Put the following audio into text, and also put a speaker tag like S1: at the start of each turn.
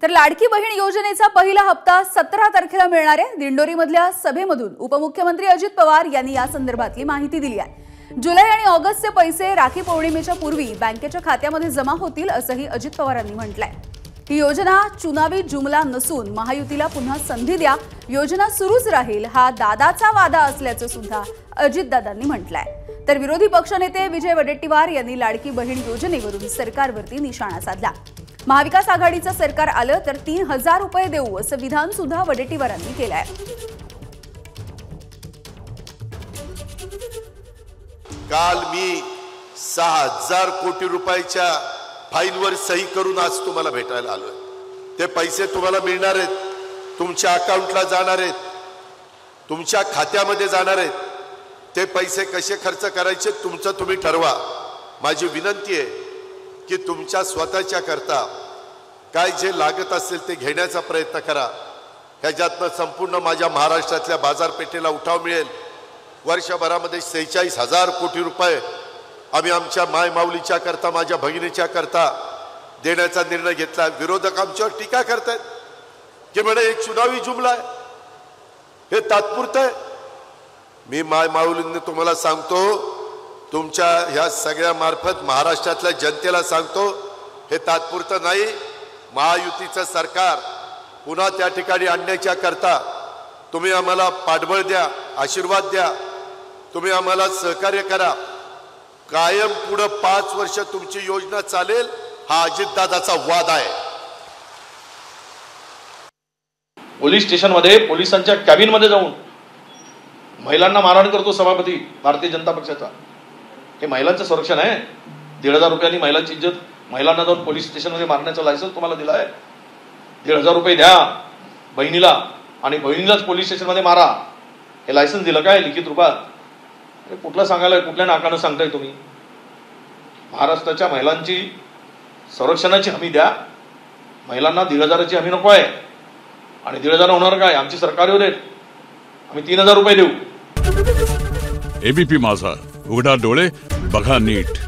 S1: तर लाडकी बहीण योजनेचा पहिला हप्ता 17 तारखेला मिळणार आहे। दिंडोरीमधल्या सभेमधून उपमुख्यमंत्री अजित पवार यांनी या संदर्भातली माहिती दिली आहे। जुलै आणि ऑगस्टचे पैसे राखी पौर्णिमेच्या पूर्वी बँकेच्या खात्यामध्ये जमा होतील असंही अजित पवारांनी म्हटलंय। ही योजना चुनावी जुमला नसून महायुतीला पुन्हा संधी द्या, योजना सुरूच राहील हा दादाचा वादा असल्याचं सुद्धा अजितदादांनी म्हटलंय। तर विरोधी पक्षनेते विजय वडेट्टीवार यांनी लाडकी बहीण योजनेवरून सरकारवरती निशाणा साधला। महाविकास आघाडीचं सरकार आलं तर 3000 रुपये देऊ असं विधान सुद्धा वडेट्टीवारांनी केलंय।
S2: काल मी 6000 कोटी रुपयाच्या फाईलवर सही करून आज तुम्हाला भेटायला आलोय। ते पैसे तुम्हाला मिळणार आहेत, तुमच्या अकाउंटला जाणार आहेत, तुमच्या खात्यामध्ये जाणार आहेत। ते पैसे कसे खर्च करायचे तुमचं तुम्ही ठरवा। माझी विनंती आहे की तुमच्या स्वतःच्या करता काय जे लागत असेल ते घेण्याचा प्रयत्न करा। ह्याच्यातनं संपूर्ण माझ्या महाराष्ट्रातल्या बाजारपेठेला उठाव मिळेल। वर्षभरामध्ये 46,000 कोटी रुपये आम्ही आमच्या माय माऊलीच्या करता, माझ्या भगिनीच्या करता देण्याचा निर्णय घेतला। विरोधक आमच्यावर टीका करतात की म्हणे एक चुनावी जुमला आहे, हे तात्पुरतं आहे। मी माय माऊलींनी तुम्हाला सांगतो, तुमच्या ह्या सगळ्या मार्फत महाराष्ट्रातल्या जनतेला सांगतो, हे तात्पुरतं नाही। महायुतीचं सरकार पुन्हा त्या ठिकाणी आणण्याच्या करता तुम्ही आम्हाला पाठबळ द्या, आशीर्वाद द्या, तुम्ही आम्हाला सहकार्य करा। कायम पुढे 5 वर्ष तुमची योजना चालेल हा अजितदादाचा वाद आहे।
S3: पोलीस स्टेशनमध्ये पोलिसांच्या कॅबिनमध्ये जाऊन महिलांना मारहाण करतो सभापती भारतीय जनता पक्षाचा। हे महिलांचं संरक्षण आहे? 1,500 रुपयांनी महिलांची इज्जत, महिलांना जाऊन पोलीस स्टेशनमध्ये मारण्याचं लायसन्स तुम्हाला दिलं आहे? 1,500 रुपये द्या बहिणीला आणि बहिणीलाच पोलीस स्टेशनमध्ये मारा, हे लायसन्स दिलं काय लिखित रूपात? हे कुठलं सांगायला, कुठल्या नाकानं सांगताय तुम्ही? महाराष्ट्राच्या महिलांची संरक्षणाची हमी द्या, महिलांना 1,500ची हमी नको आहे। आणि 1,500 होणार काय? आमची सरकार येऊ देत, आम्ही 3000 रुपये देऊ।
S4: एबीपी माझा, उघडा डोळे बघा नीट।